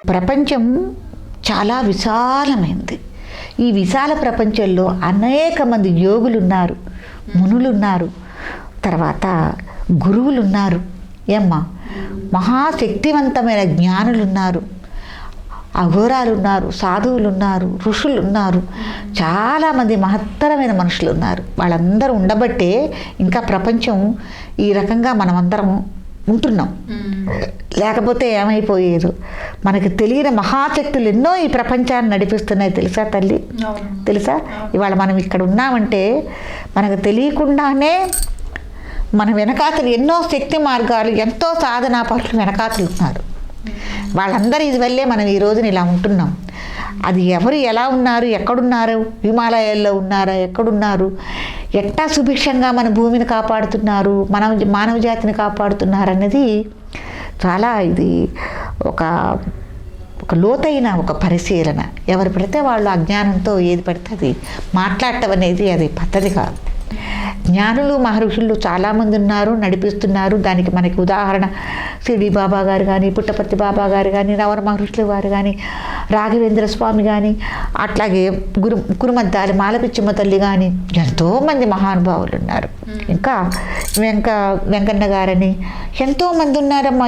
ప్రపంచం చాలా విశాలమైంది. ఈ విశాల ప్రపంచంలో అనేక మంది యోగులు ఉన్నారు, మునులు ఉన్నారు, తర్వాత గురువులు ఉన్నారు, మహాశక్తివంతమైన జ్ఞానులు ఉన్నారు, అఘోరాలు ఉన్నారు, సాధువులు ఉన్నారు, ఋషులు ఉన్నారు, చాలామంది మహత్తరమైన మనుషులు ఉన్నారు. వాళ్ళందరూ ఉండబట్టే ఇంకా ప్రపంచం ఈ రకంగా మనమందరం ఉంటున్నాం. లేకపోతే ఏమైపోయేది. మనకు తెలియని మహాశక్తులు ఎన్నో ఈ ప్రపంచాన్ని నడిపిస్తున్నాయి. తెలుసా తల్లి? తెలుసా? ఇవాళ మనం ఇక్కడ ఉన్నామంటే మనకు తెలియకుండానే మన వెనకాతలు ఎన్నో శక్తి మార్గాలు, ఎంతో సాధనా పరులు వెనకాతలు ఉన్నారు. వాళ్ళందరి ఇది వల్లే మనం ఈ రోజున ఇలా ఉంటున్నాం. అది ఎవరు ఎలా ఉన్నారు, ఎక్కడున్నారు, హిమాలయాల్లో ఉన్నారా, ఎక్కడున్నారు, ఎట్టా సుభిక్షంగా మన భూమిని కాపాడుతున్నారు, మానవ జాతిని కాపాడుతున్నారు అన్నది చాలా ఇది ఒక లోతైన ఒక పరిశీలన. ఎవరు పడితే వాళ్ళు అజ్ఞానంతో ఏది పడితే అది మాట్లాడటం అనేది అది పద్ధతి కాదు. జ్ఞానులు మహర్షులు చాలామంది ఉన్నారు, నడిపిస్తున్నారు. దానికి మనకి ఉదాహరణ షిరిడి బాబా గారు కానీ, పుట్టపర్తి బాబా గారు కానీ, రమణ మహర్షులు వారు కానీ, రాఘవేంద్ర స్వామి కానీ, అట్లాగే కురుమద్దాలి మాలపిచ్చమ్మ తల్లి కానీ, ఎంతోమంది మహానుభావులు ఉన్నారు. ఇంకా వెంకన్న గారని ఎంతోమంది ఉన్నారమ్మా.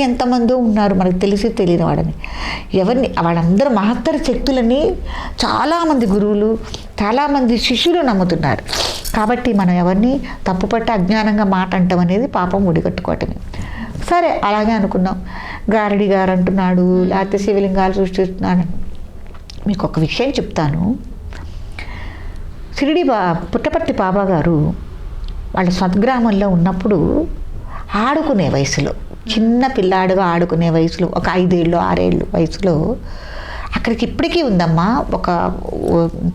ఎంతమందో ఉన్నారు మనకు తెలిసి తెలియని వాడని. ఎవరిని వాళ్ళందరూ మహత్తర శక్తులని చాలామంది గురువులు, చాలామంది శిష్యులు నమ్ముతున్నారు. కాబట్టి మనం ఎవరిని తప్పుపట్టి అజ్ఞానంగా మాట అంటాం అనేది పాపం ఒడిగట్టుకోవటమే. సరే, అలాగే అనుకున్నాం. గారడి గారు అంటున్నాడు, లేకపోతే శివలింగాలు సృష్టిస్తున్నాడు. మీకు ఒక విషయం చెప్తాను. పుట్టపర్తి బాబా గారు వాళ్ళ స్వగ్రామంలో ఉన్నప్పుడు ఆడుకునే వయసులో, చిన్న పిల్లాడుగా ఆడుకునే వయసులో, ఒక 5 ఏళ్ళు 6 ఏళ్ళు వయసులో, అక్కడికి ఇప్పటికీ ఉందమ్మా. ఒక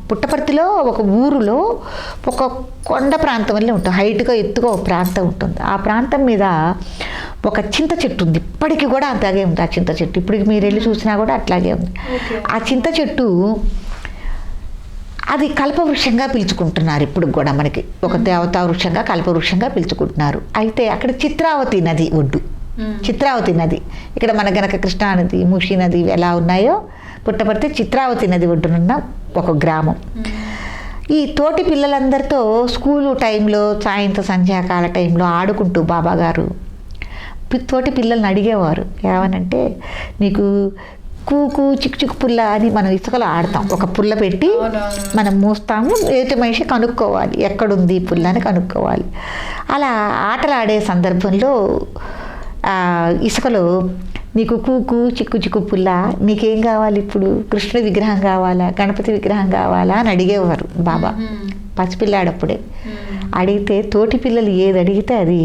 పుట్టపర్తిలో ఒక ఊరిలో ఒక కొండ ప్రాంతంలో ఉంటుంది, హైట్గా ఎత్తుగా ఒక ప్రాంతం ఉంటుంది. ఆ ప్రాంతం మీద ఒక చింత చెట్టు ఉంది. ఇప్పటికీ కూడా అలాగే ఉంది ఆ చింత చెట్టు. ఇప్పటికి మీరు వెళ్ళి చూసినా కూడా అట్లాగే ఉంది. ఆ చింత చెట్టు అది కల్పవృక్షంగా పిలుచుకుంటున్నారు. ఇప్పుడు కూడా మనకి ఒక దేవతా వృక్షంగా, కల్పవృక్షంగా పిలుచుకుంటున్నారు. అయితే అక్కడ చిత్రావతి నది ఒడ్డు, చిత్రావతి నది, ఇక్కడ మన గనక కృష్ణానది, మూషి నది ఎలా ఉన్నాయో పుట్టపర్తి చిత్రావతి నది ఒడ్డునున్న ఒక గ్రామం. ఈ తోటి పిల్లలందరితో స్కూలు టైంలో, సాయంత్రం సంధ్యాకాల టైంలో ఆడుకుంటూ బాబాగారు తోటి పిల్లల్ని అడిగేవారు. ఏమనంటే, నీకు కూకు చిక్కు చిక్కు పుల్ల అని మనం ఇసుకలో ఆడతాం. ఒక పుల్ల పెట్టి మనం మూస్తాము, ఏటి మనిషి కనుక్కోవాలి ఎక్కడుంది పుల్ల అని కనుక్కోవాలి. అలా ఆటలు ఆడే సందర్భంలో ఇసుకలో నీకు కూకు చిక్కు చిక్కు పుల్ల, నీకేం కావాలి ఇప్పుడు, కృష్ణ విగ్రహం కావాలా, గణపతి విగ్రహం కావాలా అని అడిగేవారు బాబా. పసిపిల్లాడప్పుడే అడిగితే తోటి పిల్లలు ఏది అడిగితే అది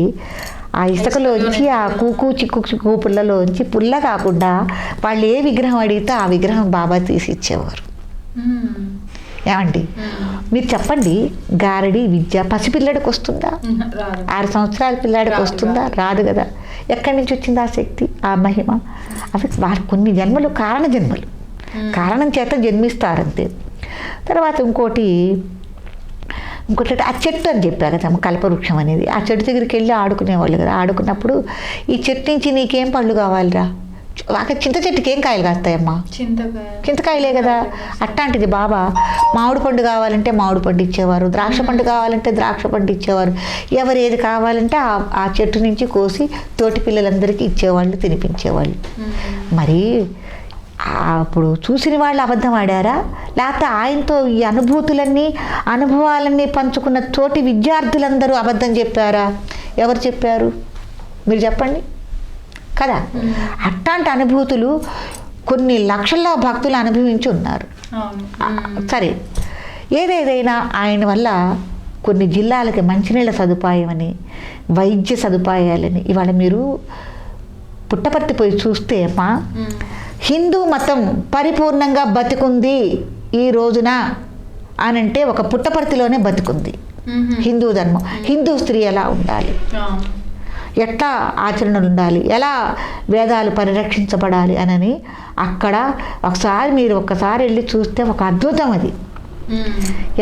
ఆ ఇసుకలోంచి, ఆ కూకు చిక్కు చిక్కు పుల్లలోంచి పుల్ల కాకుండా వాళ్ళు ఏ విగ్రహం అడిగితే ఆ విగ్రహం బాబా తీసి ఇచ్చేవారు. ఏమండి మీరు చెప్పండి, గారడి విద్య పసిపిల్లడికి వస్తుందా? 6 సంవత్సరాల పిల్లాడికి వస్తుందా? రాదు కదా. ఎక్కడి నుంచి వచ్చింది ఆ శక్తి, ఆ మహిమ? అవి వారు కొన్ని జన్మలు కారణ జన్మలు, కారణం చేత జన్మిస్తారంతే. తర్వాత ఇంకోటి ఆ చెట్టు అని చెప్పారు కదా, కల్పవృక్షం అనేది. ఆ చెట్టు దగ్గరికి వెళ్ళి ఆడుకునేవాళ్ళు కదా. ఆడుకున్నప్పుడు ఈ చెట్టు నుంచి నీకేం పళ్ళు కావాలిరా, అక్కడ చింత చెట్టుకి ఏం కాయలు కాస్తాయమ్మా? చింతకాయలే కదా. అట్లాంటిది బాబా మామిడి పండు కావాలంటే మామిడి పండు ఇచ్చేవారు, ద్రాక్ష పండు కావాలంటే ద్రాక్ష పండు ఇచ్చేవారు. ఎవరు ఏది కావాలంటే ఆ చెట్టు నుంచి కోసి తోటి పిల్లలందరికీ ఇచ్చేవాళ్ళు, తినిపించేవాళ్ళు. మరి అప్పుడు చూసిన వాళ్ళు అబద్ధం ఆడారా, లేకపోతే ఆయనతో ఈ అనుభవాలన్నీ పంచుకున్న తోటి విద్యార్థులందరూ అబద్ధం చెప్పారా? ఎవరు చెప్పారు మీరు చెప్పండి కదా. అట్లాంటి అనుభూతులు కొన్ని లక్షల భక్తులు అనుభవించి ఉన్నారు. సరే, ఏదేదైనా ఆయన వల్ల కొన్ని జిల్లాలకి మంచినీళ్ళ సదుపాయం అని, వైద్య సదుపాయాలని, ఇవాళ మీరు పుట్టపర్తి పోయి చూస్తే అమ్మా, హిందూ మతం పరిపూర్ణంగా బతికుంది ఈ రోజున అనంటే ఒక పుట్టపర్తిలోనే బతికుంది హిందూ ధర్మం. హిందూ స్త్రీ ఎలా ఉండాలి, ఎట్లా ఆచరణలు ఉండాలి, ఎలా వేదాలు పరిరక్షించబడాలి అనని అక్కడ మీరు ఒక్కసారి వెళ్ళి చూస్తే ఒక అద్భుతం అది.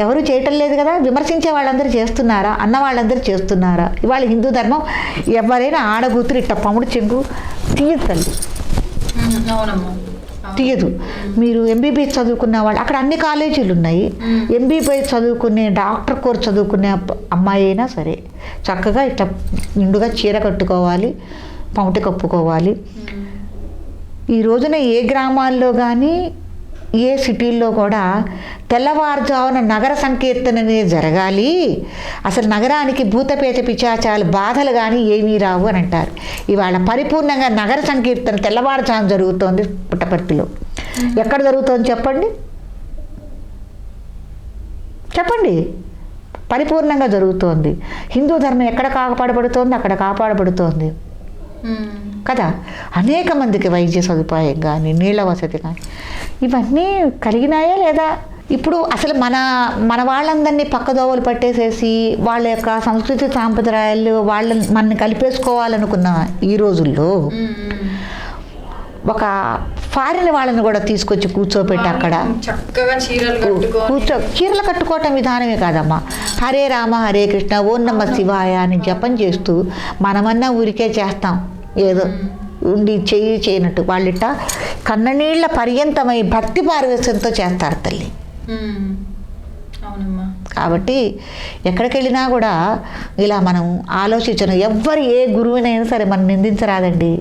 ఎవరు చేయటం లేదు కదా. విమర్శించే వాళ్ళందరూ చేస్తున్నారా, అన్న వాళ్ళందరూ చేస్తున్నారా? ఇవాళ హిందూ ధర్మం ఎవరైనా ఆడగూతురు ఇట్ట పముడు చెంగు తీయదు తల్లి. తీయదు. మీరు ఎంబీబీఎస్ చదువుకున్న వాళ్ళు అక్కడ అన్ని కాలేజీలు ఉన్నాయి. ఎంబీబీఎస్ చదువుకునే డాక్టర్ కోర్స్ చదువుకునే అమ్మాయి అయినా సరే చక్కగా ఇట్లా నిండుగా చీర కట్టుకోవాలి, పౌటి కప్పుకోవాలి. ఈ రోజున ఏ గ్రామాల్లో కానీ ఏ సిటీల్లో కూడా తెల్లవారుజామున నగర సంకీర్తన అనేది జరగాలి. అసలు నగరానికి భూతపేత పిశాచాలు బాధలు కానీ ఏమీ రావు అని అంటారు. ఇవాళ పరిపూర్ణంగా నగర సంకీర్తన తెల్లవారుజామున జరుగుతోంది పుట్టపర్తిలో. ఎక్కడ జరుగుతోంది చెప్పండి, చెప్పండి. పరిపూర్ణంగా జరుగుతోంది. హిందూ ధర్మం ఎక్కడ కాపాడబడుతోంది, అక్కడ కాపాడబడుతోంది కదా. అనేక మందికి వైద్య సదుపాయం కానీ నీళ్ళ వసతి కానీ ఇవన్నీ కలిగినాయా లేదా? ఇప్పుడు అసలు మన వాళ్ళందరినీ పక్కదోవలు పట్టేసేసి వాళ్ళ యొక్క సంస్కృతి సాంప్రదాయాలు మనని కలిపేసుకోవాలనుకున్న ఈ రోజుల్లో ఒక ఫారిన్ వాళ్ళని కూడా తీసుకొచ్చి కూర్చోపెట్టి అక్కడ చీరలు కట్టుకోవటం విధానమే కాదమ్మా. హరే రామ హరే కృష్ణ ఓం నమ శివాయ అని జపం చేస్తూ మనమన్నా ఊరికే చేస్తాం, ఏదో ఉండి చేయనట్టు. వాళ్ళిట కన్ననీళ్ల పర్యంతమై భక్తి పారవేశంతో చేస్తారు తల్లి. కాబట్టి ఎక్కడికి వెళ్ళినా కూడా ఇలా మనం ఆలోచించను. ఎవ్వరు ఏ గురువునైనా సరే మనం నిందించరాదండి,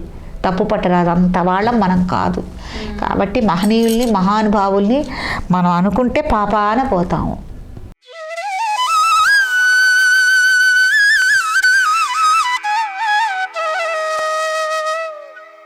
తప్పు పట్టరాదు. అంత వాళ్ళం మనం కాదు. కాబట్టి మహనీయుల్ని మహానుభావుల్ని మనం అనుకుంటే పాపాన పోతాము.